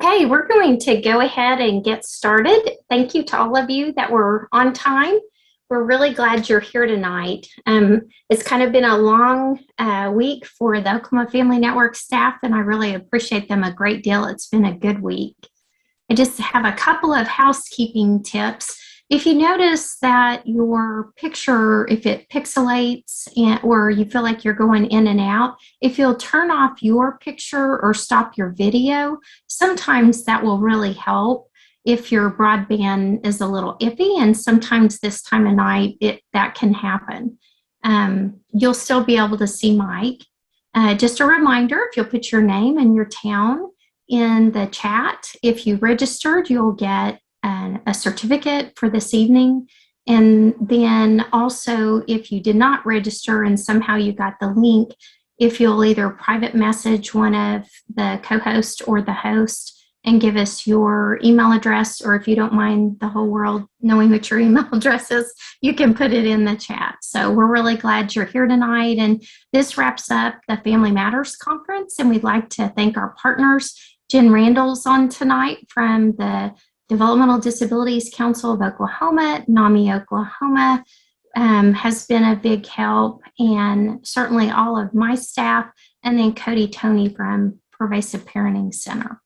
Okay, we're going to go ahead and get started. Thank you to all of you that were on time. We're really glad you're here tonight. It's kind of been a long week for the Oklahoma Family Network staff, and I really appreciate them a great deal. It's been a good week. I just have a couple of housekeeping tips. If you notice that your picture, if it pixelates or you feel like you're going in and out, if you'll turn off your picture or stop your video, sometimes that will really help if your broadband is a little iffy, and sometimes this time of night that can happen. You'll still be able to see Mike. Just a reminder, if you'll put your name and your town in the chat, if you registered, you'll get a certificate for this evening. And then also, if you did not register and somehow you got the link, if you'll either private message one of the co-host or the host and give us your email address, or if you don't mind the whole world knowing what your email address is, you can put it in the chat. So we're really glad you're here tonight. And this wraps up the Family Matters Conference. And we'd like to thank our partners. Jen Randall's on tonight from the Developmental Disabilities Council of Oklahoma. NAMI Oklahoma has been a big help, and certainly all of my staff, and then Cody Tony from Pervasive Parenting Center.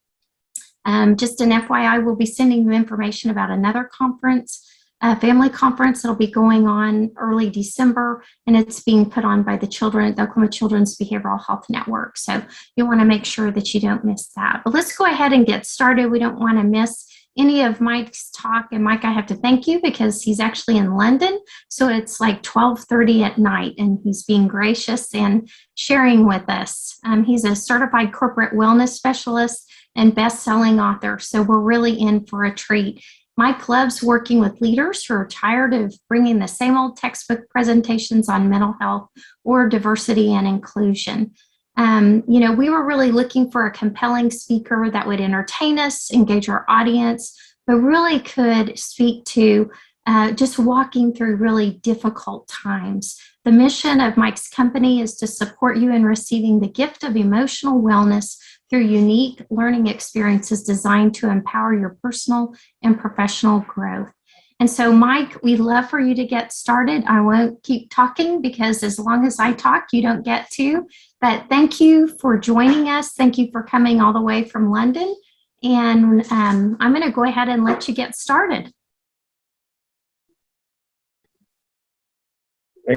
Just an FYI, we'll be sending you information about another conference, a family conference that'll be going on early December, and it's being put on by the Oklahoma Children's Behavioral Health Network. So you want to make sure that you don't miss that. But let's go ahead and get started. We don't want to miss any of Mike's talk. And Mike, I have to thank you because he's actually in London. So it's like 12:30 at night, and he's being gracious and sharing with us. He's a certified corporate wellness specialist and best-selling author. So we're really in for a treat. Mike loves working with leaders who are tired of bringing the same old textbook presentations on mental health or diversity and inclusion. We were really looking for a compelling speaker that would entertain us, engage our audience, but really could speak to just walking through really difficult times. The mission of Mike's company is to support you in receiving the gift of emotional wellness through unique learning experiences designed to empower your personal and professional growth. And so, Mike, we'd love for you to get started. I won't keep talking because as long as I talk, you don't get to. But thank you for joining us. Thank you for coming all the way from London. And I'm going to go ahead and let you get started.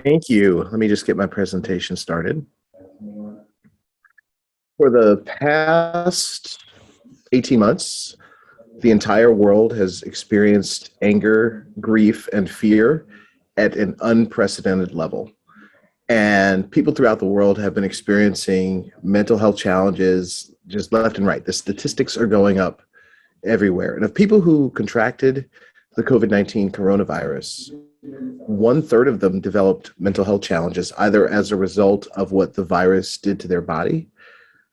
Thank you. Let me just get my presentation started. For the past 18 months, the entire world has experienced anger, grief, and fear at an unprecedented level. And people throughout the world have been experiencing mental health challenges just left and right. The statistics are going up everywhere. And of people who contracted the COVID-19 coronavirus, 1/3 of them developed mental health challenges, either as a result of what the virus did to their body,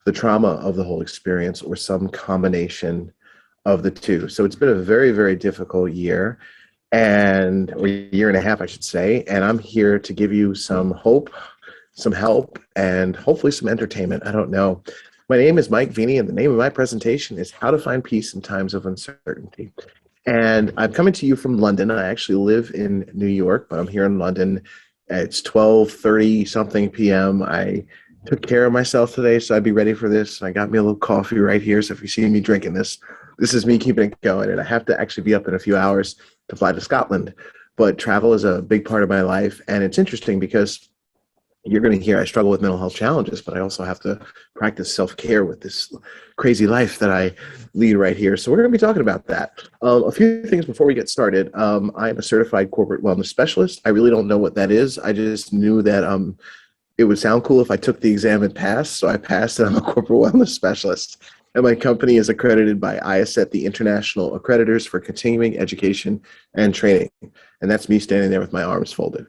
the trauma of the whole experience, or some combination of the two. So it's been a very, very difficult year, or year and a half, I should say. And I'm here to give you some hope, some help, and hopefully some entertainment. I don't know. My name is Mike Veny, and the name of my presentation is How to Find Peace in Times of Uncertainty. And I'm coming to you from London. I actually live in New York, but I'm here in London. It's 12:30 something p.m. I took care of myself today, so I'd be ready for this. I got me a little coffee right here, so if you see me drinking this is me keeping it going. And I have to actually be up in a few hours to fly to Scotland. But travel is a big part of my life, and it's interesting because you're going to hear I struggle with mental health challenges, but I also have to practice self-care with this crazy life that I lead right here. So we're going to be talking about that. A few things before we get started. I'm a certified corporate wellness specialist. I really don't know what that is. I just knew that it would sound cool if I took the exam and passed. So I passed, and I'm a corporate wellness specialist. And my company is accredited by IACET, the International Accreditors for Continuing Education and Training. And that's me standing there with my arms folded.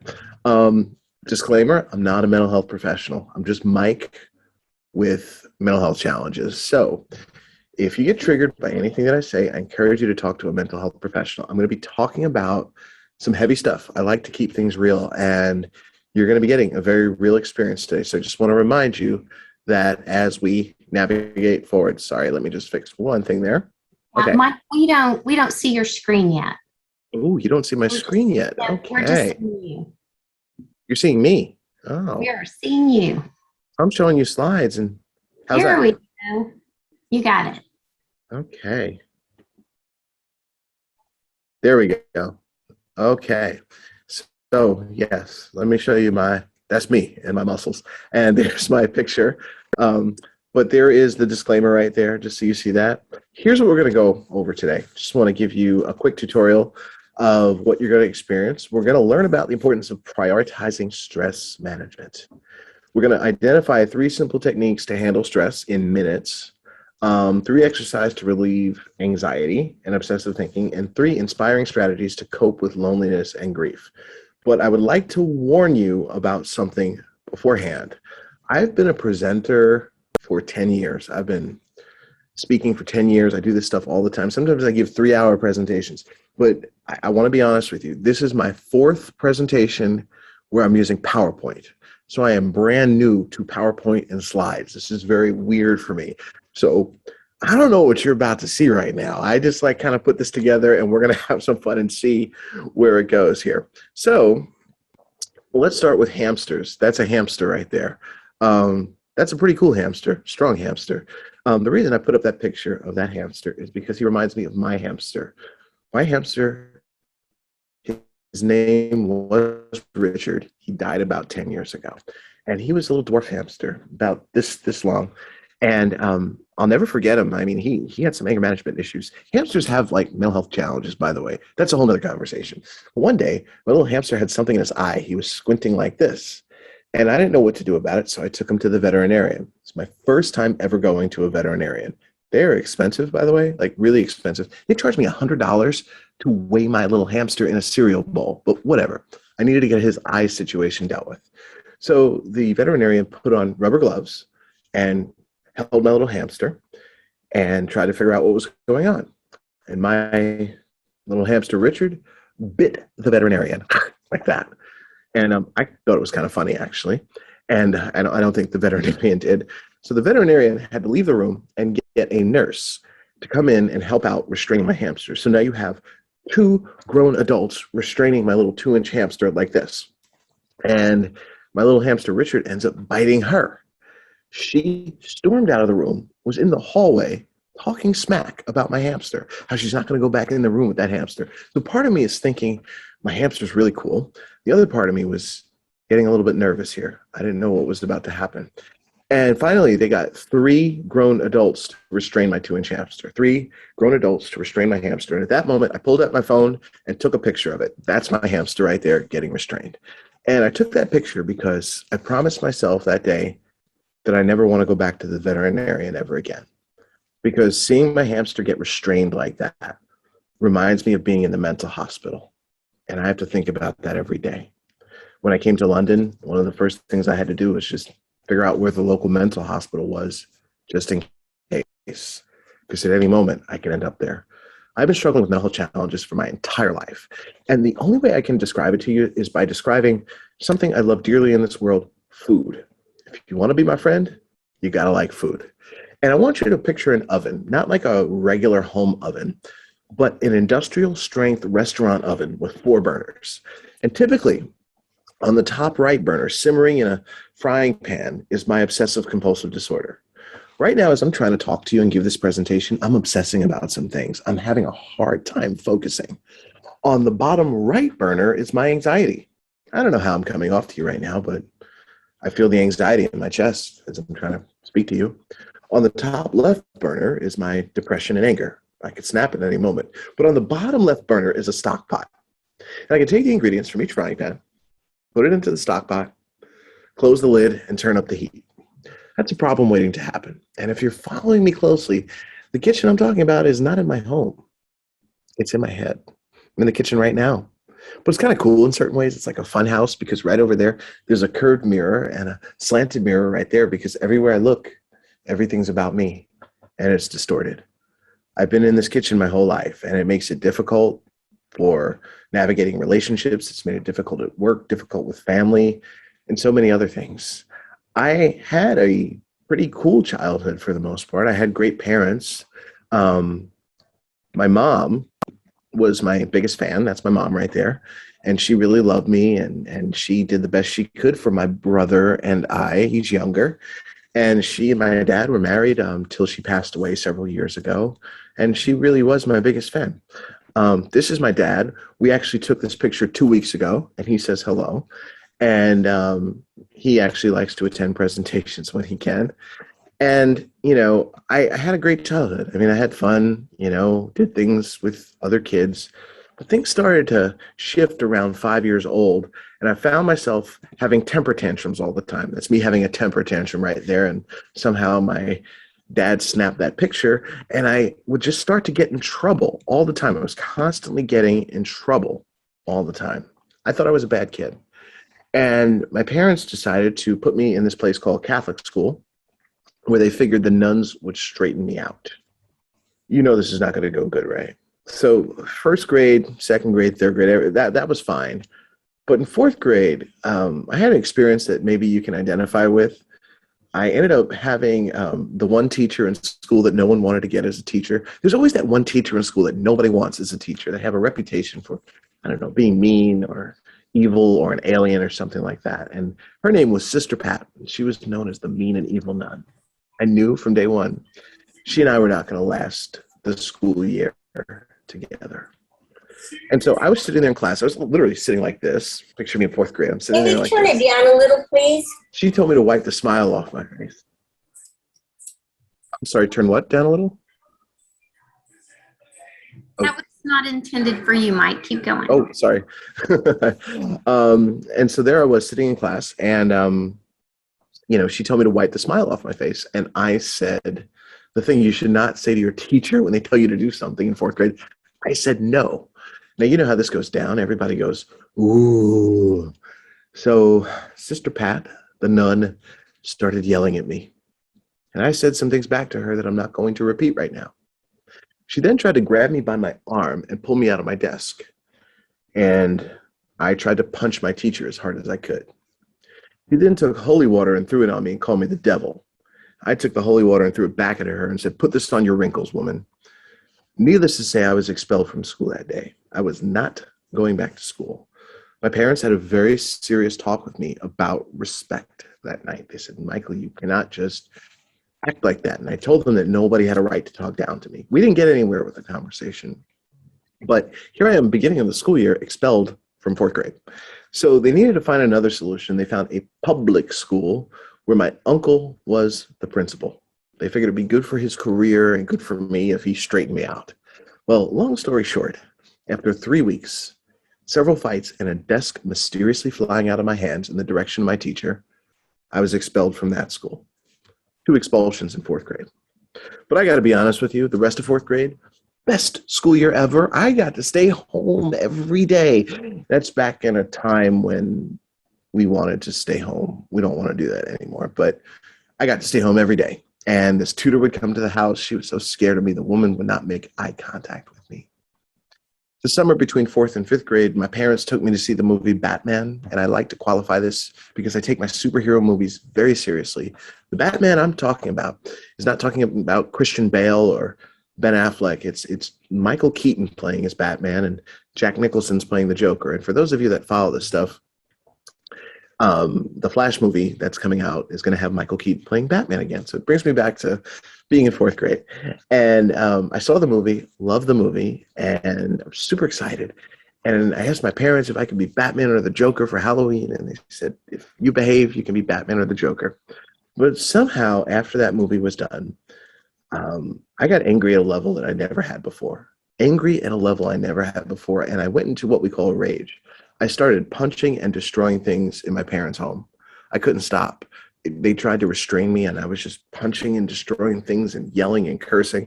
Disclaimer, I'm not a mental health professional. I'm just Mike with mental health challenges. So if you get triggered by anything that I say, I encourage you to talk to a mental health professional. I'm going to be talking about some heavy stuff. I like to keep things real, and you're going to be getting a very real experience today. So I just want to remind you that as we navigate forward. Sorry, let me just fix one thing there. Okay. Mike, we don't see your screen yet. Oh, you don't see my screen yet. Yeah, we're just Okay. seeing you. You're seeing me. Oh, We are seeing you. I'm showing you slides, and how's There we that? go. You got it. Okay. There we go. Okay. So yes, let me show you that's me and my muscles. And there's my picture. But there is the disclaimer right there, just so you see that. Here's what we're going to go over today. Just want to give you a quick tutorial of what you're going to experience. We're going to learn about the importance of prioritizing stress management. We're going to identify 3 simple techniques to handle stress in minutes, 3 exercises to relieve anxiety and obsessive thinking, and 3 inspiring strategies to cope with loneliness and grief. But I would like to warn you about something beforehand. I've been a presenter for 10 years. I've been speaking for 10 years. I do this stuff all the time. Sometimes I give 3-hour presentations, but I want to be honest with you. This is my 4th presentation where I'm using PowerPoint. So I am brand new to PowerPoint and slides. This is very weird for me. So I don't know what you're about to see right now. I just kind of put this together, and we're going to have some fun and see where it goes here. So let's start with hamsters. That's a hamster right there. That's a pretty cool hamster, strong hamster. The reason I put up that picture of that hamster is because he reminds me of my hamster. My hamster, his name was Richard. He died about 10 years ago. And he was a little dwarf hamster, about this long. And I'll never forget him. I mean, he had some anger management issues. Hamsters have mental health challenges, by the way. That's a whole nother conversation. One day, my little hamster had something in his eye. He was squinting like this. And I didn't know what to do about it, so I took him to the veterinarian. It's my first time ever going to a veterinarian. They're expensive, by the way, really expensive. They charged me $100 to weigh my little hamster in a cereal bowl, but whatever. I needed to get his eye situation dealt with. So the veterinarian put on rubber gloves and held my little hamster and tried to figure out what was going on. And my little hamster, Richard, bit the veterinarian like that. And I thought it was kind of funny, actually. And I don't think the veterinarian did. So the veterinarian had to leave the room and get a nurse to come in and help out restraining my hamster. So now you have 2 grown adults restraining my little 2-inch hamster like this. And my little hamster, Richard, ends up biting her. She stormed out of the room, was in the hallway talking smack about my hamster, how she's not going to go back in the room with that hamster. So part of me is thinking my hamster's really cool. The other part of me was getting a little bit nervous here. I didn't know what was about to happen. And finally, they got 3 grown adults to restrain my 2-inch hamster. 3 grown adults to restrain my hamster. And at that moment, I pulled out my phone and took a picture of it. That's my hamster right there getting restrained. And I took that picture because I promised myself that day that I never want to go back to the veterinarian ever again. Because seeing my hamster get restrained like that reminds me of being in the mental hospital. And I have to think about that every day. When I came to London, one of the first things I had to do was just figure out where the local mental hospital was, just in case. Because at any moment, I could end up there. I've been struggling with mental health challenges for my entire life. And the only way I can describe it to you is by describing something I love dearly in this world, food. If you want to be my friend, you got to like food. And I want you to picture an oven, not like a regular home oven, but an industrial strength restaurant oven with 4 burners. And typically, on the top right burner, simmering in a frying pan, is my obsessive compulsive disorder. Right now, as I'm trying to talk to you and give this presentation, I'm obsessing about some things. I'm having a hard time focusing. On the bottom right burner is my anxiety. I don't know how I'm coming off to you right now, but I feel the anxiety in my chest as I'm trying to speak to you. On the top left burner is my depression and anger. I could snap at any moment. But on the bottom left burner is a stock pot. And I can take the ingredients from each frying pan, put it into the stock pot, close the lid, and turn up the heat. That's a problem waiting to happen. And if you're following me closely, the kitchen I'm talking about is not in my home. It's in my head. I'm in the kitchen right now. But it's kind of cool in certain ways. It's like a fun house because right over there's a curved mirror and a slanted mirror right there because everywhere I look, everything's about me and it's distorted. I've been in this kitchen my whole life and it makes it difficult for navigating relationships. It's made it difficult at work, difficult with family, and so many other things. I had a pretty cool childhood for the most part. I had great parents. Um, my mom was my biggest fan. That's my mom right there. And she really loved me, and she did the best she could for my brother and I. He's younger. And she and my dad were married till she passed away several years ago. And she really was my biggest fan. This is my dad. We actually took this picture 2 weeks ago, and he says hello. And he actually likes to attend presentations when he can. And, I had a great childhood. I mean, I had fun, did things with other kids. But things started to shift around 5 years old. And I found myself having temper tantrums all the time. That's me having a temper tantrum right there. And somehow my dad snapped that picture. And I would just start to get in trouble all the time. I was constantly getting in trouble all the time. I thought I was a bad kid. And my parents decided to put me in this place called Catholic school, where they figured the nuns would straighten me out. This is not going to go good, right? So first grade, second grade, third grade, that was fine. But in fourth grade, I had an experience that maybe you can identify with. I ended up having the one teacher in school that no one wanted to get as a teacher. There's always that one teacher in school that nobody wants as a teacher. They have a reputation for, I don't know, being mean or evil or an alien or something like that. And her name was Sister Pat. She was known as the mean and evil nun. I knew from day one, she and I were not going to last the school year together. And so I was sitting there in class. I was literally sitting like this. Picture me in fourth grade. I'm sitting Can there you like turn this. it down a little, please? She told me to wipe the smile off my face. I'm sorry, turn what down a little? That was not intended for you, Mike. Keep going. Oh, sorry. And so there I was sitting in class, and she told me to wipe the smile off my face. And I said, the thing you should not say to your teacher when they tell you to do something in fourth grade, I said no. Now, you know how this goes down. Everybody goes, ooh. So Sister Pat, the nun, started yelling at me. And I said some things back to her that I'm not going to repeat right now. She then tried to grab me by my arm and pull me out of my desk. And I tried to punch my teacher as hard as I could. He then took holy water and threw it on me and called me the devil. I took the holy water and threw it back at her and said, put this on your wrinkles, woman. Needless to say, I was expelled from school that day. I was not going back to school. My parents had a very serious talk with me about respect that night. They said, Michael, you cannot just act like that. And I told them that nobody had a right to talk down to me. We didn't get anywhere with the conversation. But here I am, beginning of the school year, expelled from fourth grade. So they needed to find another solution. They found a public school where my uncle was the principal. They figured it'd be good for his career and good for me if he straightened me out. Well, long story short, after 3 weeks, several fights, and a desk mysteriously flying out of my hands in the direction of my teacher, I was expelled from that school. 2 expulsions in fourth grade. But I got to be honest with you, the rest of fourth grade, best school year ever. I got to stay home every day. That's back in a time when we wanted to stay home. We don't want to do that anymore, but I got to stay home every day. And this tutor would come to the house. She was so scared of me. The woman would not make eye contact with me. The summer between fourth and fifth grade, my parents took me to see the movie Batman. And I like to qualify this because I take my superhero movies very seriously. The Batman I'm talking about is not talking about Christian Bale or Ben Affleck. It's Michael Keaton playing as Batman and Jack Nicholson's playing the Joker. And for those of you that follow this stuff, the Flash movie that's coming out is going to have Michael Keaton playing Batman again. So it brings me back to being in fourth grade. And I saw the movie, loved the movie, and I was super excited. And I asked my parents if I could be Batman or the Joker for Halloween. And they said, if you behave, you can be Batman or the Joker. But somehow, after that movie was done, I got angry at a level that I never had before. Angry at a level I never had before. And I went into what we call a rage. I started punching and destroying things in my parents' home. I couldn't stop. They tried to restrain me, and I was just punching and destroying things and yelling and cursing.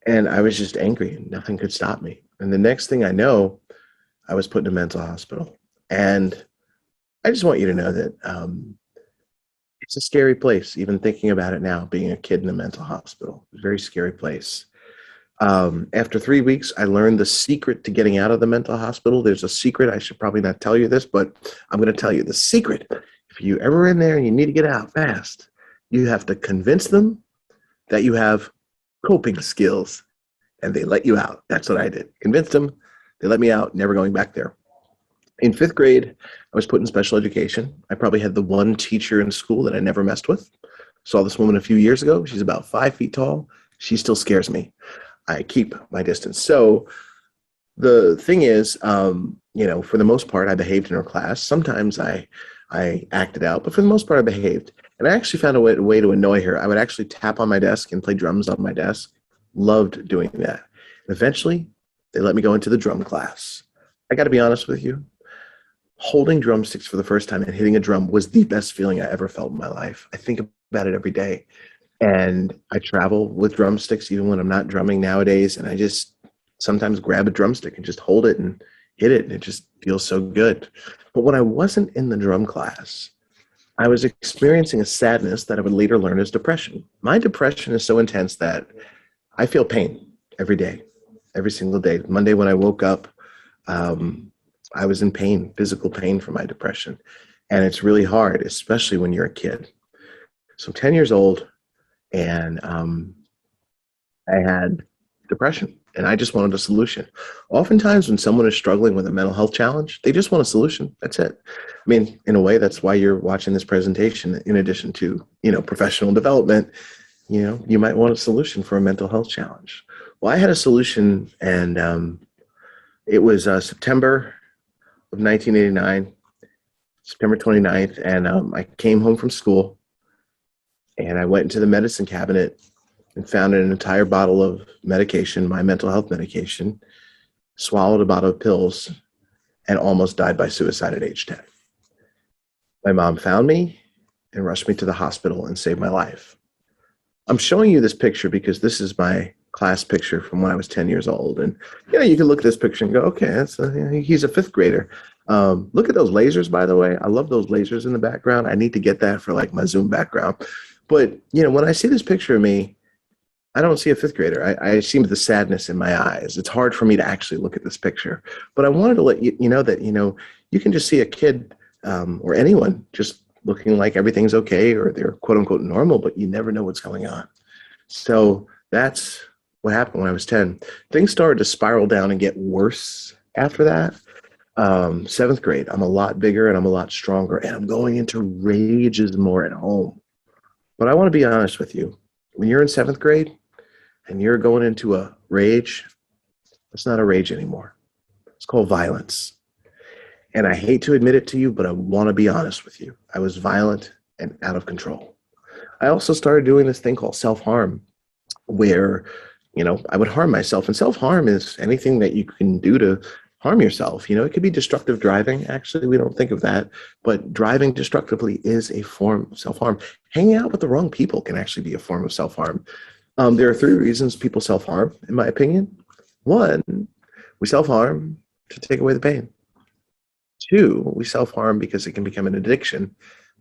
And I was just angry, and nothing could stop me. And the next thing I know, I was put in a mental hospital. And I just want you to know that it's a scary place, even thinking about it now, being a kid in a mental hospital. It's a very scary place. After 3 weeks, I learned the secret to getting out of the mental hospital. There's a secret. I should probably not tell you this, but I'm going to tell you the secret. If you're ever in there and you need to get out fast, You have to convince them that you have coping skills, and they let you out. That's what I did. Convinced them, they let me out, never going back there. In fifth grade, I was put in special education. I probably had the one teacher in school that I never messed with. Saw this woman a few years ago. She's about 5 feet tall. She still scares me. I keep my distance. So the thing is, for the most part, I behaved in her class. Sometimes I acted out, but for the most part, I behaved. And I actually found a way to annoy her. I would actually tap on my desk and play drums on my desk. Loved doing that. Eventually, they let me go into the drum class. I got to be honest with you. Holding drumsticks for the first time and hitting a drum was the best feeling I ever felt in my life. I think about it every day. And I travel with drumsticks even when I'm not drumming nowadays. And I just sometimes grab a drumstick and just hold it and hit it. And it just feels so good. But when I wasn't in the drum class, I was experiencing a sadness that I would later learn as depression. My depression is so intense that I feel pain every day, every single day. Monday when I woke up, I was in pain, physical pain from my depression. And it's really hard, especially when you're a kid. So I'm 10 years old, and I had depression, and I just wanted a solution. Oftentimes when someone is struggling with a mental health challenge, they just want a solution. That's it. I mean, in a way, that's why you're watching this presentation. In addition to, professional development, you might want a solution for a mental health challenge. Well, I had a solution, and it was September of 1989, September 29th, and I came home from school, and I went into the medicine cabinet and found an entire bottle of medication, my mental health medication, swallowed a bottle of pills, and almost died by suicide at age 10. My mom found me and rushed me to the hospital and saved my life. I'm showing you this picture because this is my class picture from when I was 10 years old. And, you can look at this picture and go, okay, he's a fifth grader. Look at those lasers, by the way. I love those lasers in the background. I need to get that for like my Zoom background. But, when I see this picture of me, I don't see a fifth grader. I see the sadness in my eyes. It's hard for me to actually look at this picture. But I wanted to let you know that, you can just see a kid or anyone just looking like everything's okay or they're quote unquote normal, but you never know what's going on. So that's what happened when I was 10. Things started to spiral down and get worse after that. Seventh grade, I'm a lot bigger and I'm a lot stronger, and I'm going into rages more at home. But I want to be honest with you. When you're in seventh grade and you're going into a rage, it's not a rage anymore. It's called violence. And I hate to admit it to you, but I want to be honest with you. I was violent and out of control. I also started doing this thing called self-harm, where, I would harm myself. And self-harm is anything that you can do to harm yourself. It could be destructive driving. Actually, we don't think of that. But driving destructively is a form of self-harm. Hanging out with the wrong people can actually be a form of self-harm. There are 3 reasons people self-harm, in my opinion. 1, we self-harm to take away the pain. 2, we self-harm because it can become an addiction.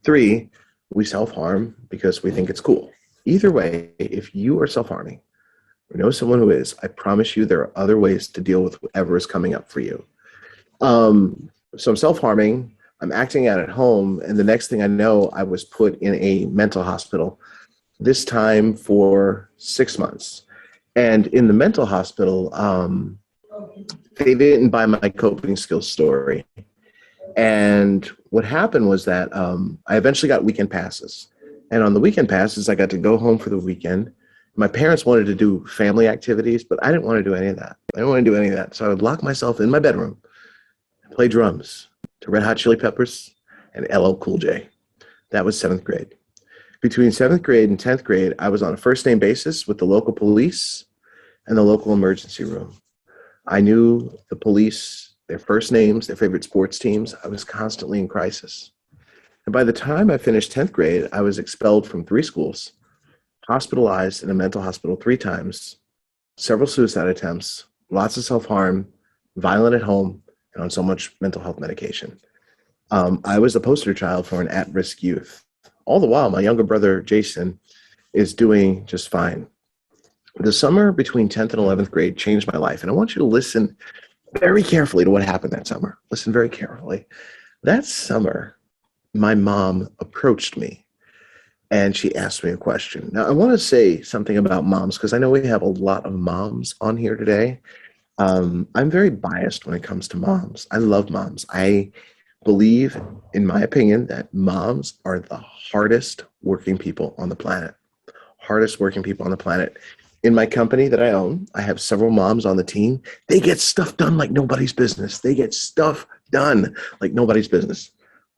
3, we self-harm because we think it's cool. Either way, if you are self-harming or know someone who is, I promise you there are other ways to deal with whatever is coming up for you. So I'm self-harming, I'm acting out at home, and the next thing I know, I was put in a mental hospital, this time for 6 months. And in the mental hospital, they didn't buy my coping skills story. And what happened was that I eventually got weekend passes. And on the weekend passes, I got to go home for the weekend. My parents wanted to do family activities, but I didn't want to do any of that. I didn't want to do any of that. So I would lock myself in my bedroom and play drums to Red Hot Chili Peppers and LL Cool J. That was 7th grade. Between 7th grade and 10th grade, I was on a first-name basis with the local police and the local emergency room. I knew the police, their first names, their favorite sports teams. I was constantly in crisis. And by the time I finished 10th grade, I was expelled from 3 schools, hospitalized in a mental hospital 3 times, several suicide attempts, lots of self-harm, violent at home, and on so much mental health medication. I was the poster child for an at-risk youth. All the while, my younger brother, Jason, is doing just fine. The summer between 10th and 11th grade changed my life. And I want you to listen very carefully to what happened that summer. Listen very carefully. That summer, my mom approached me and she asked me a question. Now, I want to say something about moms because I know we have a lot of moms on here today. I'm very biased when it comes to moms. I love moms. I believe, in my opinion, that moms are the hardest working people on the planet. Hardest working people on the planet. In my company that I own, I have several moms on the team. They get stuff done like nobody's business. They get stuff done like nobody's business.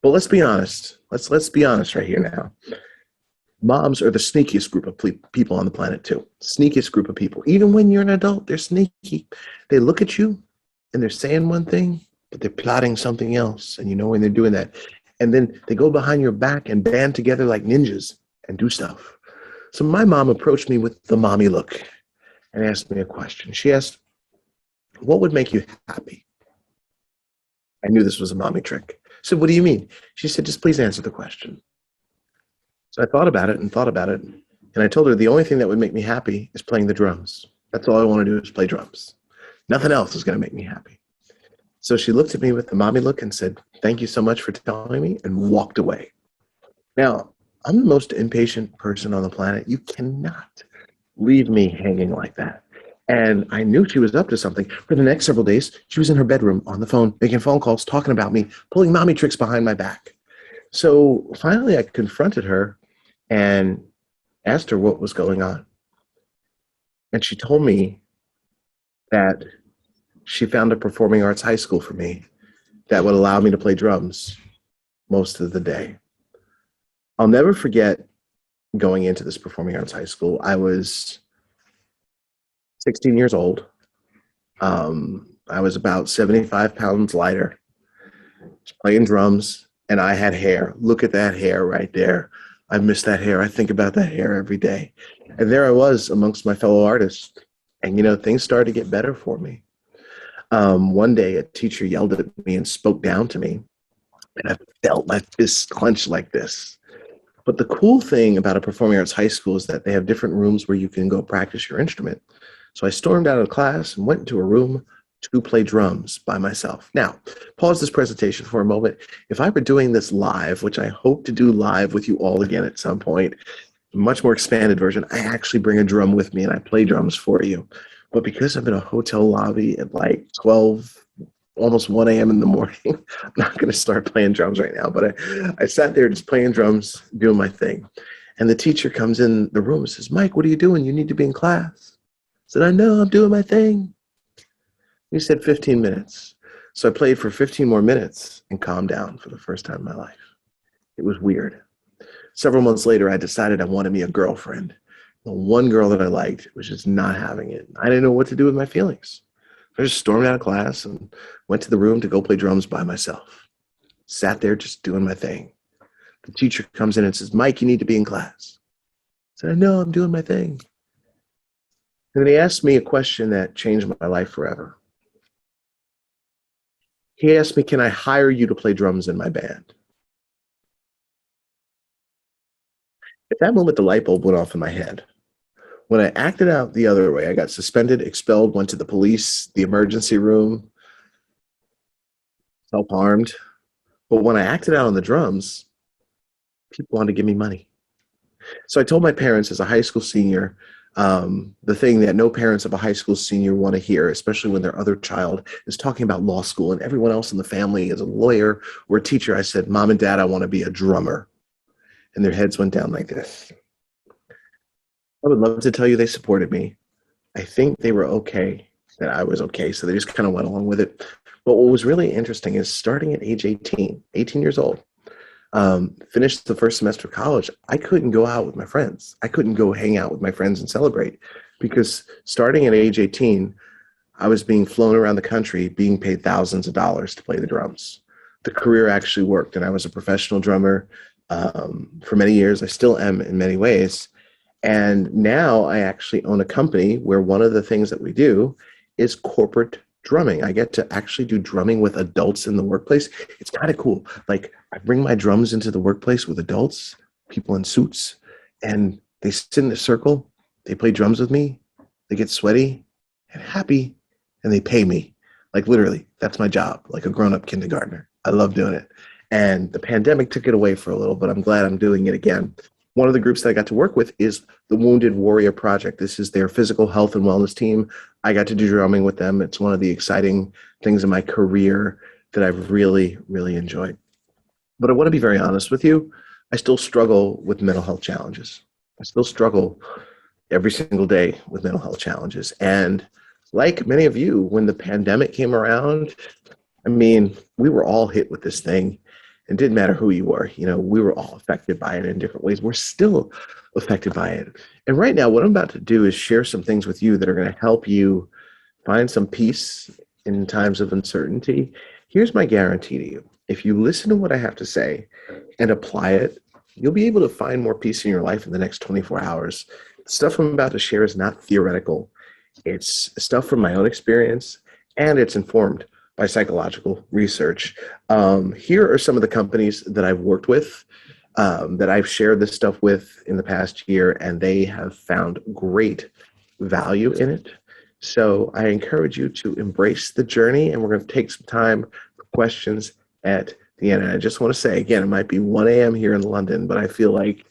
But let's be honest. Let's be honest right here now. Moms are the sneakiest group of people on the planet too. Sneakiest group of people. Even when you're an adult, they're sneaky. They look at you and they're saying one thing, but they're plotting something else. And you know when they're doing that. And then they go behind your back and band together like ninjas and do stuff. So my mom approached me with the mommy look and asked me a question. She asked, "What would make you happy?" I knew this was a mommy trick. I said, "What do you mean?" She said, "Just please answer the question." So I thought about it and thought about it. And I told her the only thing that would make me happy is playing the drums. That's all I want to do is play drums. Nothing else is going to make me happy. So she looked at me with the mommy look and said, "Thank you so much for telling me," and walked away. Now, I'm the most impatient person on the planet. You cannot leave me hanging like that. And I knew she was up to something. For the next several days, she was in her bedroom on the phone, making phone calls, talking about me, pulling mommy tricks behind my back. So finally, I confronted her and asked her what was going on. And she told me that she found a performing arts high school for me that would allow me to play drums most of the day. I'll never forget going into this performing arts high school. I was 16 years old. I was about 75 pounds lighter, playing drums, and I had hair. Look at that hair right there. I miss that hair. I think about that hair every day. And there I was amongst my fellow artists. And, things started to get better for me. One day, a teacher yelled at me and spoke down to me. And I felt my fists clenched like this. But the cool thing about a performing arts high school is that they have different rooms where you can go practice your instrument. So I stormed out of class and went into a room to play drums by myself. Now, pause this presentation for a moment. If I were doing this live, which I hope to do live with you all again at some point, a much more expanded version, I actually bring a drum with me and I play drums for you. But because I'm in a hotel lobby at like 12, almost 1 a.m. in the morning, I'm not going to start playing drums right now. But I sat there just playing drums, doing my thing. And the teacher comes in the room and says, "Mike, what are you doing? You need to be in class." I said, "I know, I'm doing my thing." He said 15 minutes. So I played for 15 more minutes and calmed down for the first time in my life. It was weird. Several months later, I decided I wanted me a girlfriend. The one girl that I liked was just not having it. I didn't know what to do with my feelings. I just stormed out of class and went to the room to go play drums by myself. Sat there just doing my thing. The teacher comes in and says, "Mike, you need to be in class." I said, "I know, I'm doing my thing." And then he asked me a question that changed my life forever. He asked me, "Can I hire you to play drums in my band?" At that moment, the light bulb went off in my head. When I acted out the other way, I got suspended, expelled, went to the police, the emergency room, self-harmed. But when I acted out on the drums, people wanted to give me money. So I told my parents as a high school senior, the thing that no parents of a high school senior want to hear, especially when their other child is talking about law school and everyone else in the family is a lawyer or a teacher. I said, "Mom and Dad, I want to be a drummer." And their heads went down like this. I would love to tell you they supported me. I think they were okay that I was okay. So they just kind of went along with it. But what was really interesting is starting at age 18 years old, finished the first semester of college, I couldn't go out with my friends. I couldn't go hang out with my friends and celebrate because starting at age 18, I was being flown around the country, being paid thousands of dollars to play the drums. The career actually worked, and I was a professional drummer for many years. I still am in many ways. And now I actually own a company where one of the things that we do is corporate drumming. I get to actually do drumming with adults in the workplace. It's kind of cool. Like I bring my drums into the workplace with adults, people in suits, and they sit in a circle. They play drums with me. They get sweaty and happy, and they pay me. Like literally, that's my job, like a grown-up kindergartner. I love doing it. And the pandemic took it away for a little, but I'm glad I'm doing it again. One of the groups that I got to work with is the Wounded Warrior Project. This is their physical health and wellness team. I got to do drumming with them. It's one of the exciting things in my career that I've really, really enjoyed. But I want to be very honest with you. I still struggle with mental health challenges. I still struggle every single day with mental health challenges. And like many of you, when the pandemic came around, I mean, we were all hit with this thing. It didn't matter who you were. We were all affected by it in different ways. We're still affected by it. And right now, what I'm about to do is share some things with you that are going to help you find some peace in times of uncertainty. Here's my guarantee to you. If you listen to what I have to say and apply it, you'll be able to find more peace in your life in the next 24 hours. The stuff I'm about to share is not theoretical. It's stuff from my own experience, and it's informed by psychological research. Here are some of the companies that I've worked with, that I've shared this stuff with in the past year, and they have found great value in it. So I encourage you to embrace the journey, and we're going to take some time for questions at the end. And I just want to say, again, it might be 1 a.m. here in London, but I feel like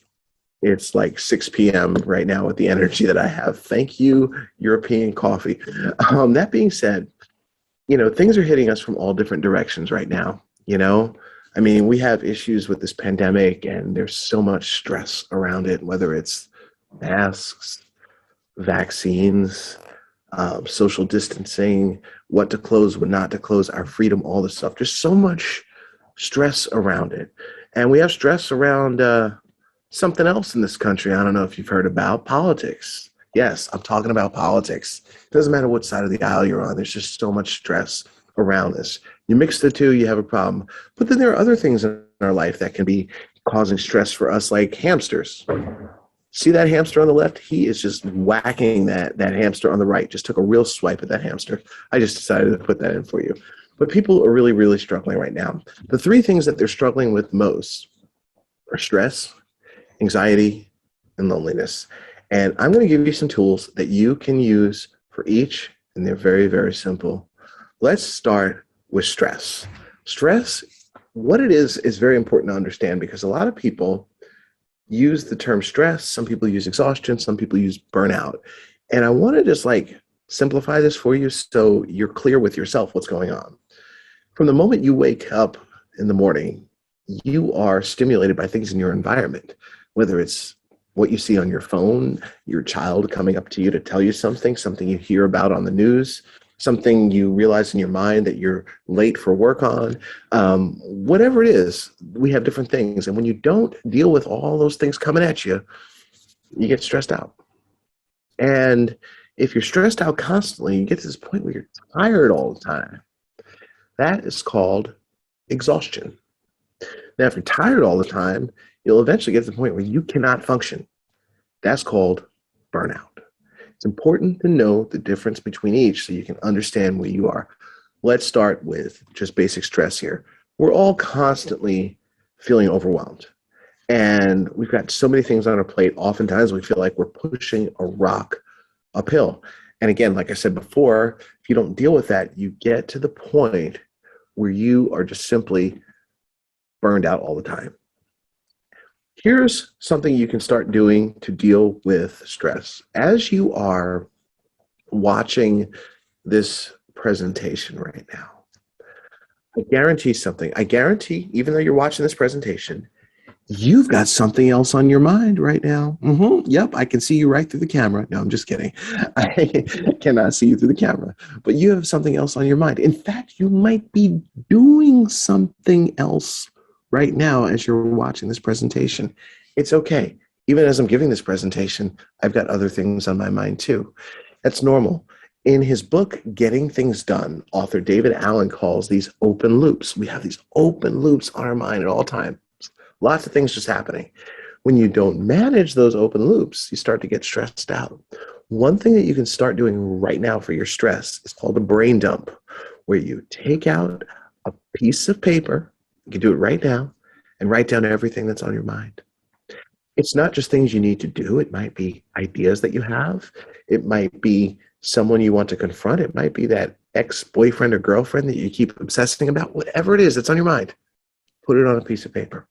it's like 6 p.m. right now with the energy that I have. Thank you, European coffee. That being said, things are hitting us from all different directions right now. I mean, we have issues with this pandemic, and there's so much stress around it, whether it's masks, vaccines, social distancing, what to close, what not to close, our freedom, all this stuff. There's so much stress around it. And we have stress around something else in this country. I don't know if you've heard about politics. Yes, I'm talking about politics. It doesn't matter what side of the aisle you're on. There's just so much stress around this. You mix the two, you have a problem. But then there are other things in our life that can be causing stress for us, like hamsters. See that hamster on the left? He is just whacking that hamster on the right. Just took a real swipe at that hamster. I just decided to put that in for you. But people are really, really struggling right now. The three things that they're struggling with most are stress, anxiety, and loneliness. And I'm going to give you some tools that you can use for each, and they're very, very simple. Let's start with stress. Stress, what it is very important to understand, because a lot of people use the term stress. Some people use exhaustion. Some people use burnout. And I want to just simplify this for you so you're clear with yourself what's going on. From the moment you wake up in the morning, you are stimulated by things in your environment, whether it's what you see on your phone, your child coming up to you to tell you something you hear about on the news, something you realize in your mind that you're late for work on, whatever it is, we have different things. And when you don't deal with all those things coming at you, you get stressed out. And if you're stressed out constantly, you get to this point where you're tired all the time. That is called exhaustion. Now, if you're tired all the time, you'll eventually get to the point where you cannot function. That's called burnout. It's important to know the difference between each so you can understand where you are. Let's start with just basic stress here. We're all constantly feeling overwhelmed. And we've got so many things on our plate. Oftentimes we feel like we're pushing a rock uphill. And again, like I said before, if you don't deal with that, you get to the point where you are just simply burned out all the time. Here's something you can start doing to deal with stress. As you are watching this presentation right now, I guarantee something. I guarantee, even though you're watching this presentation, you've got something else on your mind right now. Yep, I can see you right through the camera. No, I'm just kidding. I cannot see you through the camera. But you have something else on your mind. In fact, you might be doing something else right now as you're watching this presentation. It's okay. Even as I'm giving this presentation, I've got other things on my mind too. That's normal. In his book, Getting Things Done, author David Allen calls these open loops. We have these open loops on our mind at all times. Lots of things just happening. When you don't manage those open loops, you start to get stressed out. One thing that you can start doing right now for your stress is called a brain dump, where you take out a piece of paper. You can do it right now and write down everything that's on your mind. It's not just things you need to do. It might be ideas that you have. It might be someone you want to confront. It might be that ex-boyfriend or girlfriend that you keep obsessing about. Whatever it is that's on your mind, put it on a piece of paper.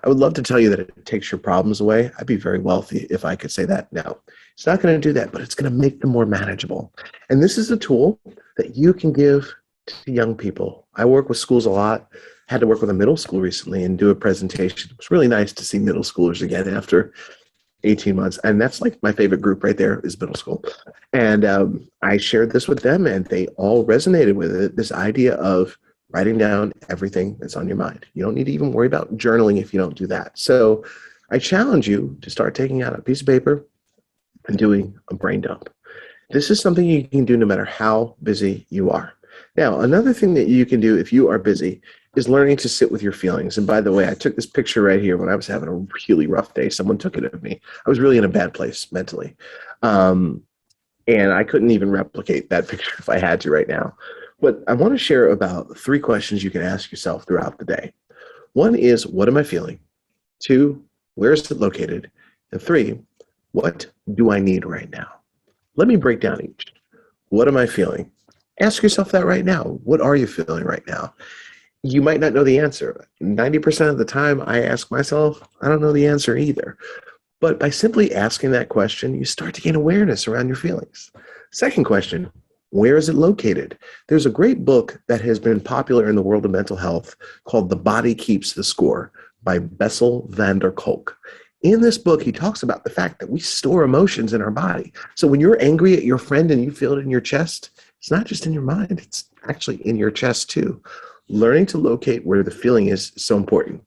I would love to tell you that it takes your problems away. I'd be very wealthy if I could say that. No, it's not going to do that, but it's going to make them more manageable. And this is a tool that you can give to young people. I work with schools a lot. Had to work with a middle school recently and do a presentation. It was really nice to see middle schoolers again after 18 months. And that's like my favorite group right there is middle school. And I shared this with them and they all resonated with it. This idea of writing down everything that's on your mind. You don't need to even worry about journaling if you don't do that. So I challenge you to start taking out a piece of paper and doing a brain dump. This is something you can do no matter how busy you are. Now, another thing that you can do if you are busy is learning to sit with your feelings. And by the way, I took this picture right here when I was having a really rough day. Someone took it of me. I was really in a bad place mentally. And I couldn't even replicate that picture if I had to right now. But I want to share about 3 questions you can ask yourself throughout the day. 1 is, what am I feeling? 2, where is it located? And 3, what do I need right now? Let me break down each. What am I feeling? Ask yourself that right now. What are you feeling right now? You might not know the answer. 90% of the time I ask myself, I don't know the answer either. But by simply asking that question, you start to gain awareness around your feelings. Second question, where is it located? There's a great book that has been popular in the world of mental health called The Body Keeps the Score by Bessel van der Kolk. In this book, he talks about the fact that we store emotions in our body. So when you're angry at your friend and you feel it in your chest, it's not just in your mind, it's actually in your chest too. Learning to locate where the feeling is so important.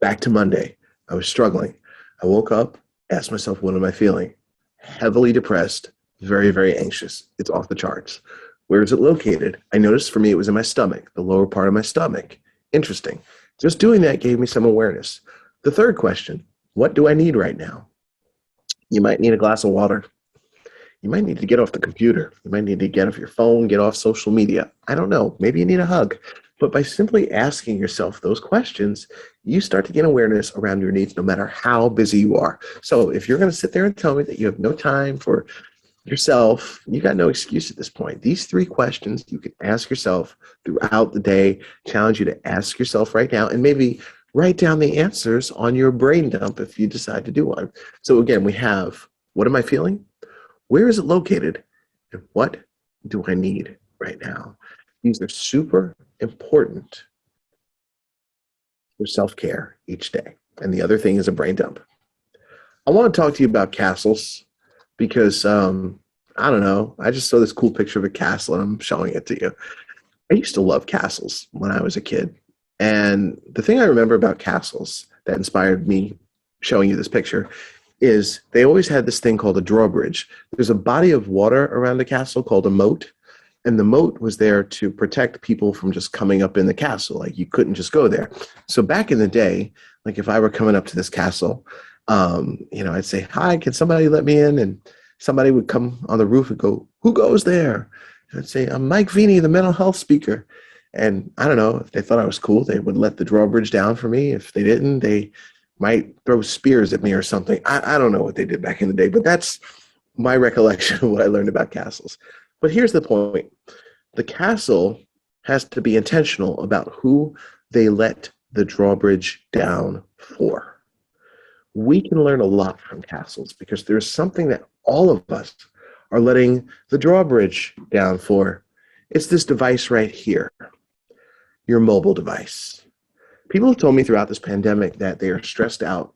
Back to Monday, I was struggling. I woke up, asked myself, what am I feeling? Heavily depressed, very, very anxious. It's off the charts. Where is it located? I noticed for me it was in my stomach, the lower part of my stomach. Interesting. Just doing that gave me some awareness. The third question, what do I need right now? You might need a glass of water. You might need to get off the computer. You might need to get off your phone, get off social media. I don't know. Maybe you need a hug. But by simply asking yourself those questions, you start to gain awareness around your needs no matter how busy you are. So if you're going to sit there and tell me that you have no time for yourself, you got no excuse at this point. These 3 questions you can ask yourself throughout the day, challenge you to ask yourself right now, and maybe write down the answers on your brain dump if you decide to do one. So again, we have, what am I feeling? Where is it located? And what do I need right now? These are super important for self-care each day. And the other thing is a brain dump. I want to talk to you about castles because, I don't know, I just saw this cool picture of a castle and I'm showing it to you. I used to love castles when I was a kid. And the thing I remember about castles that inspired me showing you this picture is they always had this thing called a drawbridge. There's a body of water around the castle called a moat. And the moat was there to protect people from just coming up in the castle. Like you couldn't just go there. So back in the day, like if I were coming up to this castle, I'd say, hi, can somebody let me in? And somebody would come on the roof and go, who goes there? And I'd say, I'm Mike Veny, the mental health speaker. And I don't know, if they thought I was cool, they would let the drawbridge down for me. If they didn't, they might throw spears at me or something. I don't know what they did back in the day, but that's my recollection of what I learned about castles. But here's the point. The castle has to be intentional about who they let the drawbridge down for. We can learn a lot from castles because there's something that all of us are letting the drawbridge down for. It's this device right here, your mobile device. People have told me throughout this pandemic that they are stressed out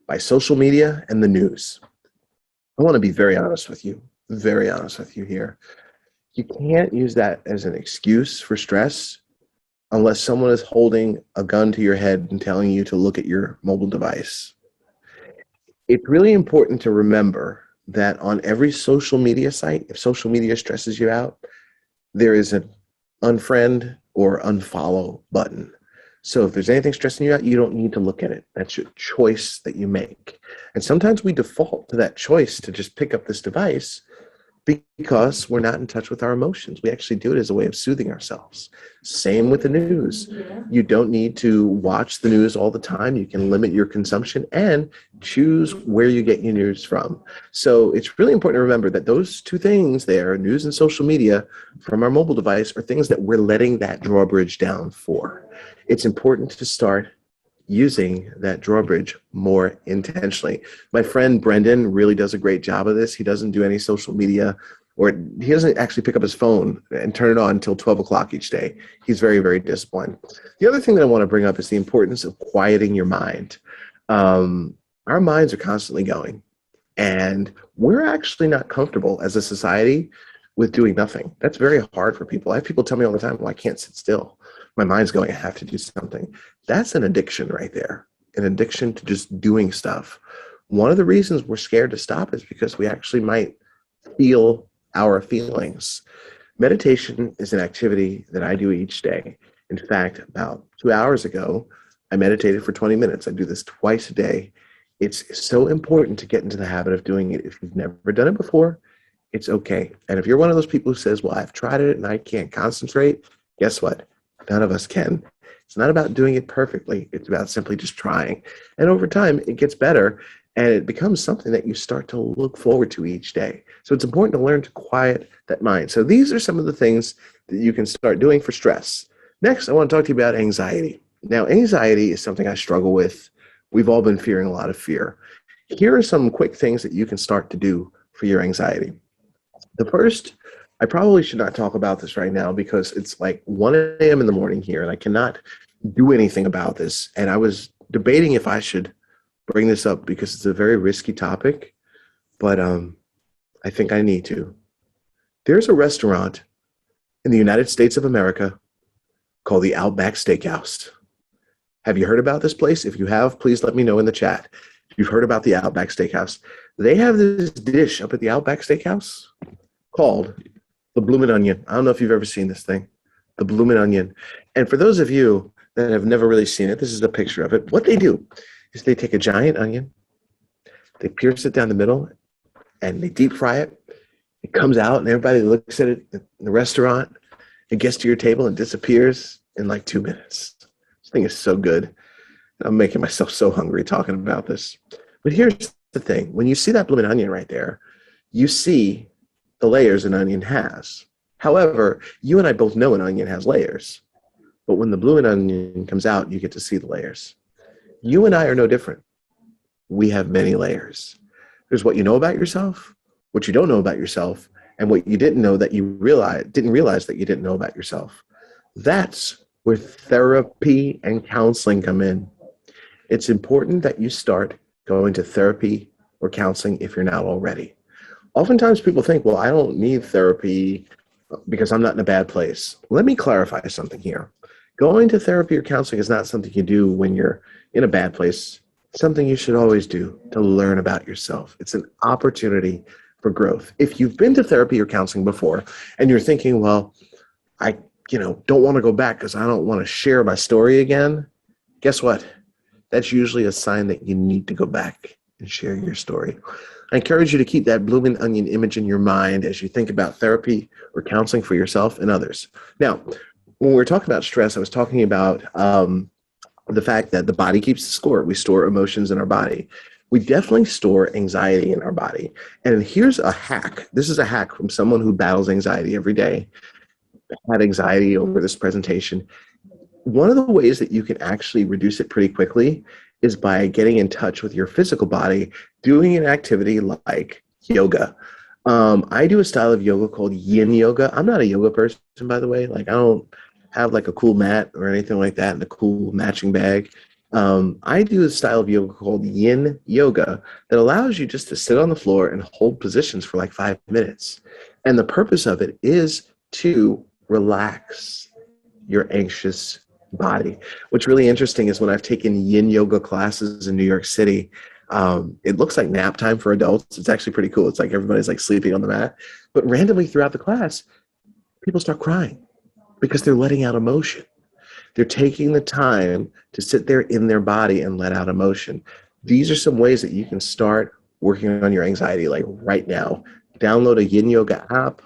by social media and the news. I want to be very honest with you here. You can't use that as an excuse for stress unless someone is holding a gun to your head and telling you to look at your mobile device. It's really important to remember that on every social media site, if social media stresses you out, there is an unfriend or unfollow button. So if there's anything stressing you out, you don't need to look at it. That's your choice that you make. And sometimes we default to that choice to just pick up this device because we're not in touch with our emotions. We actually do it as a way of soothing ourselves. Same with the news. Yeah. You don't need to watch the news all the time. You can limit your consumption and choose where you get your news from. So it's really important to remember that those 2 things there, news and social media from our mobile device, are things that we're letting that drawbridge down for. It's important to start using that drawbridge more intentionally. My friend Brendan really does a great job of this. He doesn't do any social media, or he doesn't actually pick up his phone and turn it on until 12 o'clock each day. He's very, very disciplined. The other thing that I want to bring up is the importance of quieting your mind. Our minds are constantly going, and we're actually not comfortable as a society with doing nothing. That's very hard for people. I have people tell me all the time, well, I can't sit still. My mind's going, I have to do something. That's an addiction right there, an addiction to just doing stuff. One of the reasons we're scared to stop is because we actually might feel our feelings. Meditation is an activity that I do each day. In fact, about 2 hours ago, I meditated for 20 minutes. I do this twice a day. It's so important to get into the habit of doing it. If you've never done it before, it's okay. And if you're one of those people who says, well, I've tried it and I can't concentrate, guess what? None of us can. It's not about doing it perfectly. It's about simply just trying. And over time, it gets better and it becomes something that you start to look forward to each day. So it's important to learn to quiet that mind. So these are some of the things that you can start doing for stress. Next, I want to talk to you about anxiety. Now, anxiety is something I struggle with. We've all been fearing a lot of fear. Here are some quick things that you can start to do for your anxiety. The first, I probably should not talk about this right now because it's like 1 a.m. in the morning here and I cannot do anything about this. And I was debating if I should bring this up because it's a very risky topic, but I think I need to. There's a restaurant in the United States of America called the Outback Steakhouse. Have you heard about this place? If you have, please let me know in the chat. If you've heard about the Outback Steakhouse. They have this dish up at the Outback Steakhouse called the Bloomin' Onion. I don't know if you've ever seen this thing, the Bloomin' Onion. And for those of you that have never really seen it, this is a picture of it. What they do is they take a giant onion, they pierce it down the middle, and they deep fry it. It comes out, and everybody looks at it in the restaurant. It gets to your table and disappears in like 2 minutes. This thing is so good. I'm making myself so hungry talking about this. But here's the thing. When you see that Bloomin' Onion right there, you see the layers an onion has. However, you and I both know an onion has layers. But when the Bloomin' Onion comes out, you get to see the layers. You and I are no different. We have many layers. There's what you know about yourself, what you don't know about yourself, and what you didn't know that you didn't realize that you didn't know about yourself. That's where therapy and counseling come in. It's important that you start going to therapy or counseling if you're not already. Oftentimes people think, well, I don't need therapy because I'm not in a bad place. Let me clarify something here. Going to therapy or counseling is not something you do when you're in a bad place. It's something you should always do to learn about yourself. It's an opportunity for growth. If you've been to therapy or counseling before and you're thinking, well, I don't want to go back because I don't want to share my story again, guess what? That's usually a sign that you need to go back and share your story. I encourage you to keep that Bloomin' Onion image in your mind as you think about therapy or counseling for yourself and others. Now, when we were talking about stress, I was talking about the fact that the body keeps the score. We store emotions in our body. We definitely store anxiety in our body. And here's a hack. This is a hack from someone who battles anxiety every day. Had anxiety over this presentation. One of the ways that you can actually reduce it pretty quickly is by getting in touch with your physical body, doing an activity like yoga. I do a style of yoga called yin yoga. I'm not a yoga person, by the way. Like I don't have like a cool mat or anything like that and a cool matching bag. I do a style of yoga called yin yoga that allows you just to sit on the floor and hold positions for like 5 minutes. And the purpose of it is to relax your anxious body. What's really interesting is when I've taken yin yoga classes in New York City, it looks like nap time for adults. It's actually pretty cool. It's like everybody's like sleeping on the mat. But randomly throughout the class, people start crying because they're letting out emotion. They're taking the time to sit there in their body and let out emotion. These are some ways that you can start working on your anxiety like right now. Download a yin yoga app.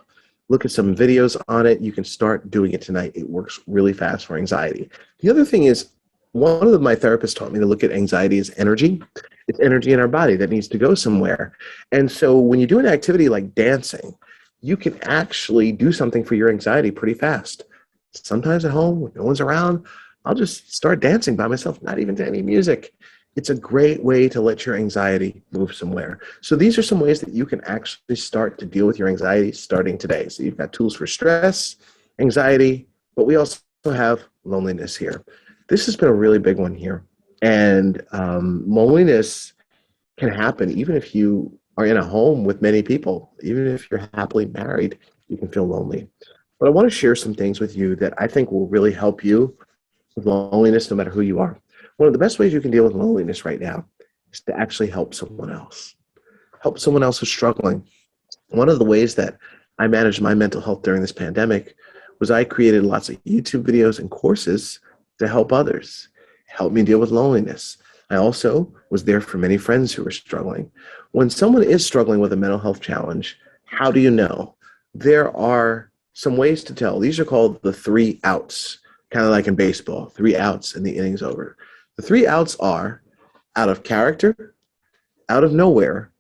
Look at some videos on it. You can start doing it tonight. It works really fast for anxiety. The other thing is, one of my therapists taught me to look at anxiety as energy. It's energy in our body that needs to go somewhere. And so when you do an activity like dancing, you can actually do something for your anxiety pretty fast. Sometimes at home, when no one's around, I'll just start dancing by myself, not even to any music. It's a great way to let your anxiety move somewhere. So these are some ways that you can actually start to deal with your anxiety starting today. So you've got tools for stress, anxiety, but we also have loneliness here. This has been a really big one here. And loneliness can happen even if you are in a home with many people. Even if you're happily married, you can feel lonely. But I want to share some things with you that I think will really help you with loneliness, no matter who you are. One of the best ways you can deal with loneliness right now is to actually help someone else. Help someone else who's struggling. One of the ways that I managed my mental health during this pandemic was I created lots of YouTube videos and courses to help others, help me deal with loneliness. I also was there for many friends who were struggling. When someone is struggling with a mental health challenge, how do you know? There are some ways to tell. These are called the 3 outs, kind of like in baseball, 3 outs and the inning's over. The 3 outs are out of character, out of nowhere,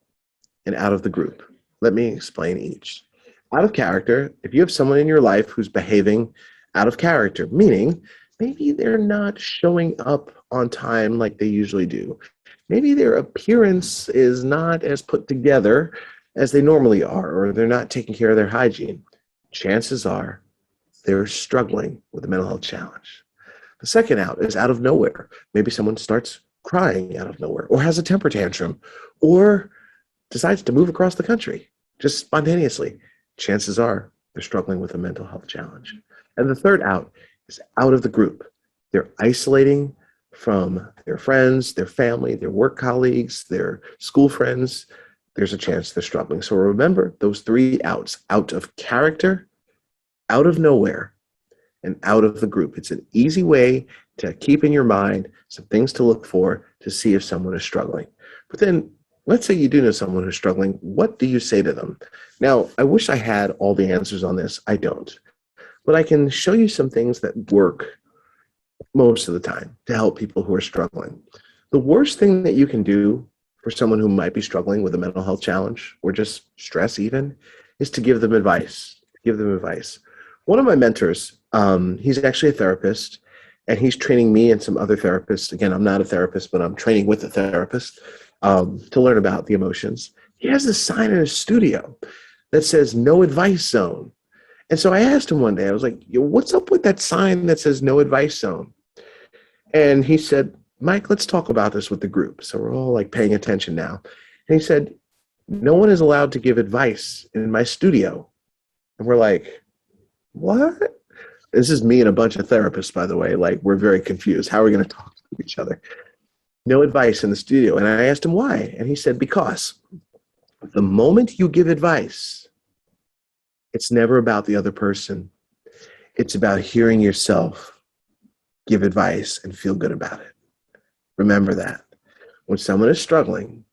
and out of the group. Let me explain each. Out of character, if you have someone in your life who's behaving out of character, meaning maybe they're not showing up on time like they usually do. Maybe their appearance is not as put together as they normally are, or they're not taking care of their hygiene. Chances are they're struggling with a mental health challenge. The second out is out of nowhere. Maybe someone starts crying out of nowhere, or has a temper tantrum, or decides to move across the country just spontaneously. Chances are they're struggling with a mental health challenge. And the third out is out of the group. They're isolating from their friends, their family, their work colleagues, their school friends. There's a chance they're struggling. So remember those 3 outs: out of character, out of nowhere, and out of the group. It's an easy way to keep in your mind some things to look for to see if someone is struggling. But then let's say you do know someone who's struggling. What do you say to them? Now, I wish I had all the answers on this. I don't. But I can show you some things that work most of the time to help people who are struggling. The worst thing that you can do for someone who might be struggling with a mental health challenge, or just stress even, is to give them advice. Give them advice. One of my mentors, he's actually a therapist, and he's training me and some other therapists. Again, I'm not a therapist, but I'm training with a therapist to learn about the emotions. He has this sign in his studio that says "No Advice Zone." And so I asked him one day, I was like, what's up with that sign that says "No Advice Zone"? And he said, Mike, let's talk about this with the group. So we're all like paying attention now. And he said, no one is allowed to give advice in my studio. And we're like, what? This is me and a bunch of therapists, by the way. Like, we're very confused. How are we going to talk to each other? No advice in the studio. And I asked him why. And he said, because the moment you give advice, it's never about the other person. It's about hearing yourself give advice and feel good about it. Remember that. When someone is struggling,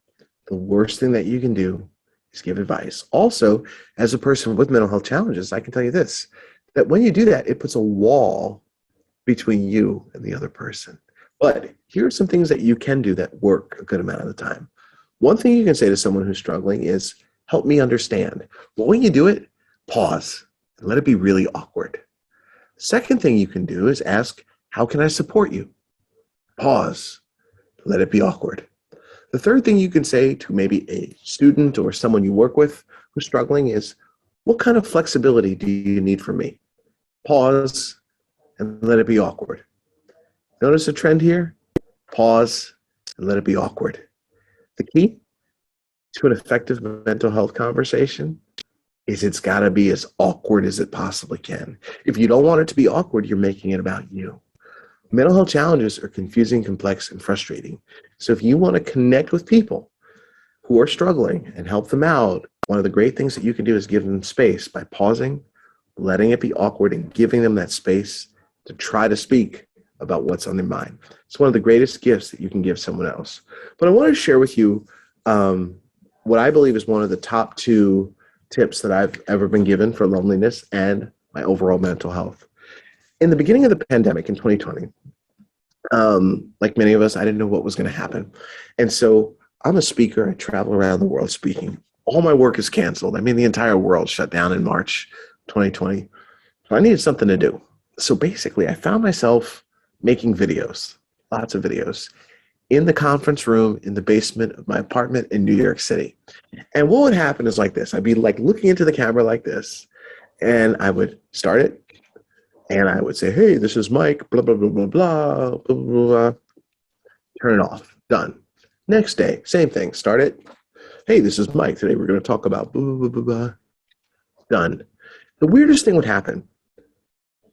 the worst thing that you can do is give advice. Also, as a person with mental health challenges, I can tell you this, that when you do that, it puts a wall between you and the other person. But here are some things that you can do that work a good amount of the time. One thing you can say to someone who's struggling is, help me understand. But when you do it, pause and let it be really awkward. Second thing you can do is ask, how can I support you? Pause, let it be awkward. The third thing you can say to maybe a student or someone you work with who's struggling is, what kind of flexibility do you need from me? Pause and let it be awkward. Notice a trend here? Pause and let it be awkward. The key to an effective mental health conversation is it's got to be as awkward as it possibly can. If you don't want it to be awkward, you're making it about you. Mental health challenges are confusing, complex, and frustrating. So if you want to connect with people who are struggling and help them out, one of the great things that you can do is give them space by pausing, letting it be awkward, and giving them that space to try to speak about what's on their mind. It's one of the greatest gifts that you can give someone else. But I want to share with you what I believe is one of the top 2 tips that I've ever been given for loneliness and my overall mental health. In the beginning of the pandemic in 2020, like many of us, I didn't know what was going to happen. And so I'm a speaker. I travel around the world speaking. All my work is canceled. I mean, the entire world shut down in March 2020. So I needed something to do. So basically, I found myself making videos, lots of videos, in the conference room in the basement of my apartment in New York City. And what would happen is like this. I'd be like looking into the camera like this, and I would start it, and I would say, hey, this is Mike, blah, blah, blah, blah, blah, blah, blah, blah. Turn it off. Done. Next day, same thing. Start it. Hey, this is Mike. Today we're going to talk about blah, blah, blah, blah. Done. The weirdest thing would happen.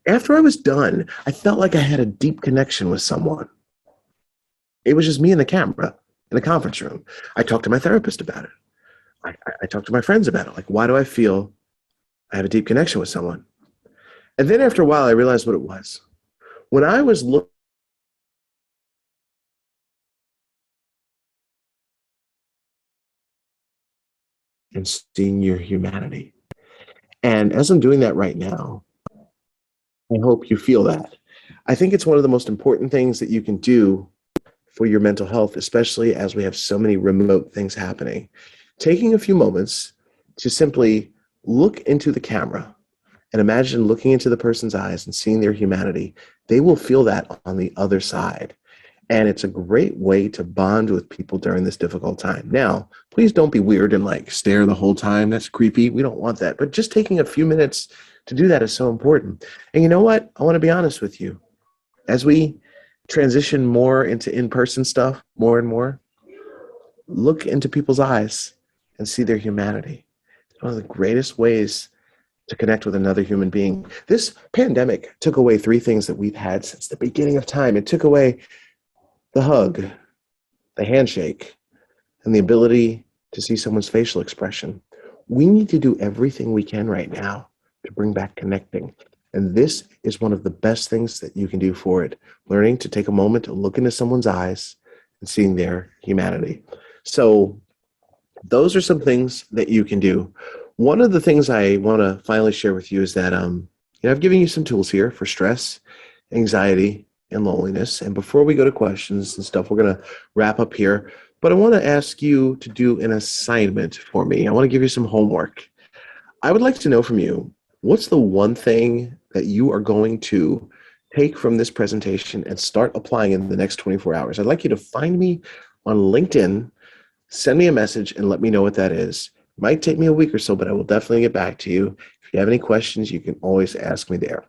After I was done, I felt like I had a deep connection with someone. It was just me and the camera in a conference room. I talked to my therapist about it. I talked to my friends about it. Like, why do I feel I have a deep connection with someone? And then after a while, I realized what it was. When I was looking and seeing your humanity. And as I'm doing that right now, I hope you feel that. I think it's one of the most important things that you can do for your mental health, especially as we have so many remote things happening. Taking a few moments to simply look into the camera and imagine looking into the person's eyes and seeing their humanity. They will feel that on the other side. And it's a great way to bond with people during this difficult time. Now, please don't be weird and like stare the whole time. That's creepy. We don't want that. But just taking a few minutes to do that is so important. And you know what? I want to be honest with you. As we transition more into in-person stuff, more and more, look into people's eyes and see their humanity. It's one of the greatest ways to connect with another human being. This pandemic took away three things that we've had since the beginning of time. It took away the hug, the handshake, and the ability to see someone's facial expression. We need to do everything we can right now to bring back connecting. And this is one of the best things that you can do for it. Learning to take a moment to look into someone's eyes and seeing their humanity. So those are some things that you can do. One of the things I want to finally share with you is that I've given you some tools here for stress, anxiety, and loneliness. And before we go to questions and stuff, we're going to wrap up here. But I want to ask you to do an assignment for me. I want to give you some homework. I would like to know from you, what's the one thing that you are going to take from this presentation and start applying in the next 24 hours? I'd like you to find me on LinkedIn, send me a message, and let me know what that is. It might take me a week or so, but I will definitely get back to you. If you have any questions, you can always ask me there.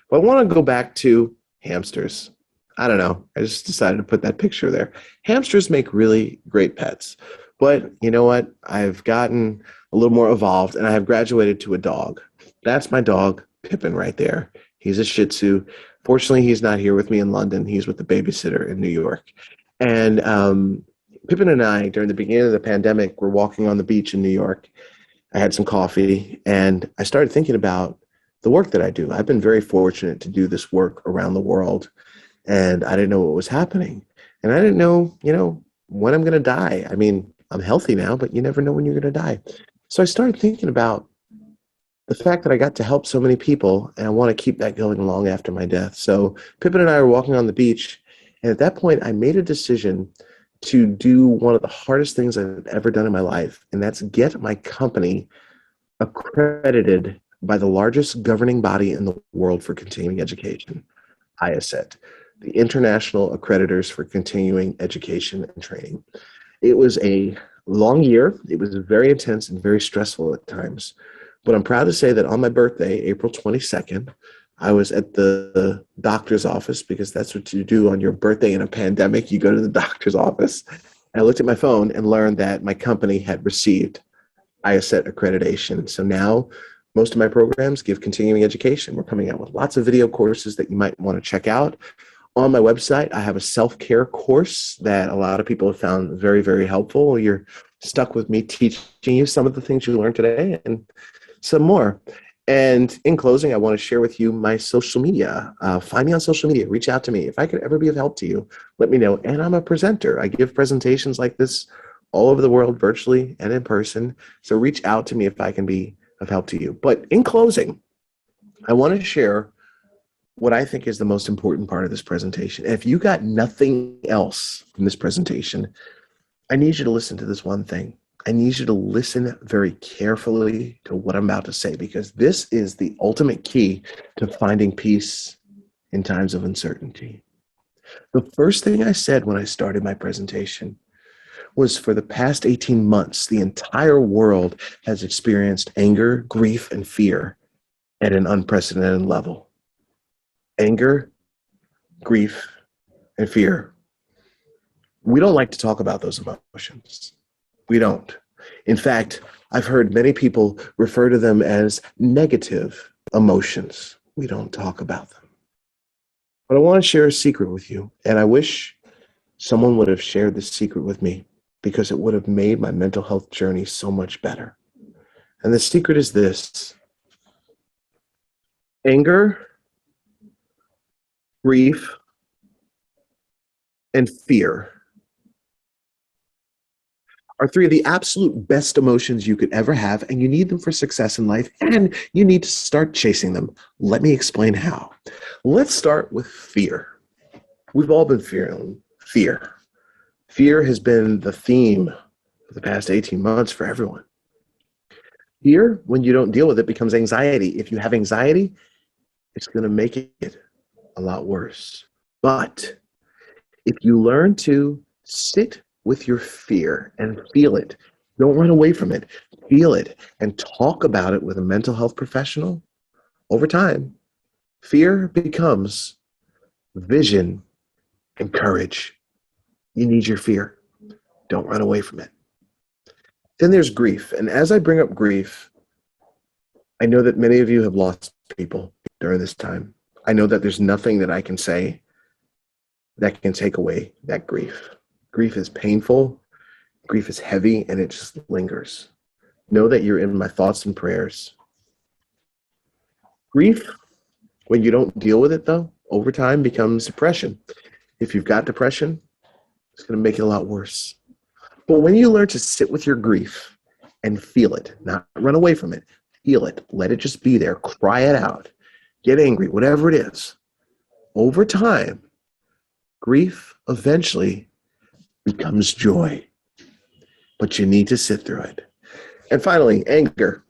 But I want to go back to hamsters. I don't know. I just decided to put that picture there. Hamsters make really great pets. But you know what? I've gotten a little more evolved, and I have graduated to a dog. That's my dog, Pippin, right there. He's a Shih Tzu. Fortunately, he's not here with me in London. He's with the babysitter in New York. And Pippin and I, during the beginning of the pandemic, were walking on the beach in New York. I had some coffee, and I started thinking about the work that I do. I've been very fortunate to do this work around the world, and I didn't know what was happening. And I didn't know, when I'm going to die. I mean, I'm healthy now, but you never know when you're going to die. So I started thinking about the fact that I got to help so many people, and I want to keep that going long after my death. So Pippin and I were walking on the beach, and at that point, I made a decision to do one of the hardest things I've ever done in my life, and that's get my company accredited by the largest governing body in the world for continuing education, IACET, the International Accreditors for Continuing Education and Training. It was a long year. It was very intense and very stressful at times. But I'm proud to say that on my birthday, April 22nd, I was at the doctor's office, because that's what you do on your birthday in a pandemic. You go to the doctor's office. I looked at my phone and learned that my company had received IACET accreditation. So now most of my programs give continuing education. We're coming out with lots of video courses that you might want to check out. On my website, I have a self-care course that a lot of people have found very, very helpful. You're stuck with me teaching you some of the things you learned today and some more. And in closing, I want to share with you my social media. Find me on social media. Reach out to me. If I could ever be of help to you, let me know. And I'm a presenter. I give presentations like this all over the world, virtually and in person. So reach out to me if I can be of help to you. But in closing, I want to share what I think is the most important part of this presentation. And if you got nothing else from this presentation, I need you to listen to this one thing. I need you to listen very carefully to what I'm about to say, because this is the ultimate key to finding peace in times of uncertainty. The first thing I said when I started my presentation was for the past 18 months, the entire world has experienced anger, grief, and fear at an unprecedented level. Anger, grief, and fear. We don't like to talk about those emotions. We don't. In fact, I've heard many people refer to them as negative emotions. We don't talk about them. But I want to share a secret with you, and I wish someone would have shared this secret with me because it would have made my mental health journey so much better. And the secret is this: anger, grief, and fear are three of the absolute best emotions you could ever have, and you need them for success in life, and you need to start chasing them. Let me explain how. Let's start with fear. We've all been feeling fear. Fear has been the theme of the past 18 months for everyone. Fear, when you don't deal with it, becomes anxiety. If you have anxiety, it's going to make it a lot worse. But if you learn to sit with your fear and feel it, don't run away from it, feel it, and talk about it with a mental health professional, over time, fear becomes vision and courage. You need your fear. Don't run away from it. Then there's grief. And as I bring up grief, I know that many of you have lost people during this time. I know that there's nothing that I can say that can take away that grief. Grief is painful, grief is heavy, and it just lingers. Know that you're in my thoughts and prayers. Grief, when you don't deal with it though, over time becomes depression. If you've got depression, it's going to make it a lot worse. But when you learn to sit with your grief and feel it, not run away from it, feel it, let it just be there, cry it out, get angry, whatever it is, over time, grief eventually becomes joy. But you need to sit through it. And finally, anger,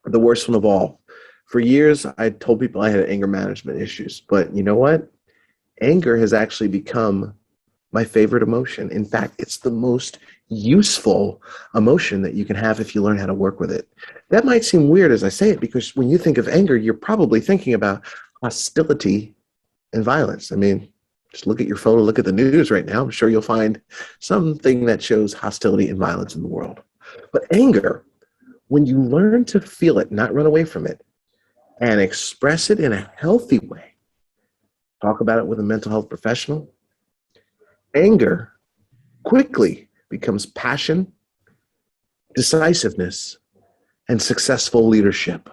the worst one of all. For years, I told people I had anger management issues, but you know what? Anger has actually become my favorite emotion. In fact, it's the most useful emotion that you can have if you learn how to work with it. That might seem weird as I say it, because when you think of anger, you're probably thinking about hostility and violence. I mean, just look at your phone and look at the news right now. I'm sure you'll find something that shows hostility and violence in the world. But anger, when you learn to feel it, not run away from it, and express it in a healthy way, talk about it with a mental health professional, anger quickly becomes passion, decisiveness, and successful leadership.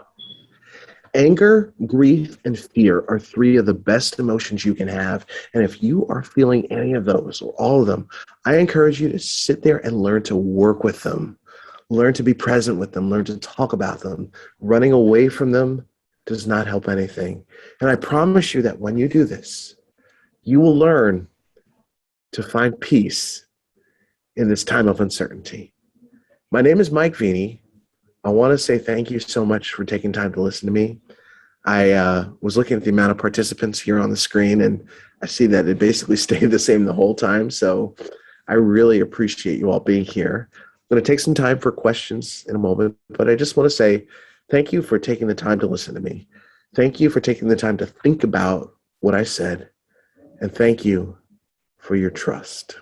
Anger, grief, and fear are three of the best emotions you can have. And if you are feeling any of those or all of them, I encourage you to sit there and learn to work with them. Learn to be present with them. Learn to talk about them. Running away from them does not help anything. And I promise you that when you do this, you will learn to find peace in this time of uncertainty. My name is Mike Veny. I want to say thank you so much for taking time to listen to me. I was looking at the amount of participants here on the screen, and I see that it basically stayed the same the whole time. So I really appreciate you all being here. I'm going to take some time for questions in a moment, but I just want to say thank you for taking the time to listen to me. Thank you for taking the time to think about what I said, and thank you for your trust.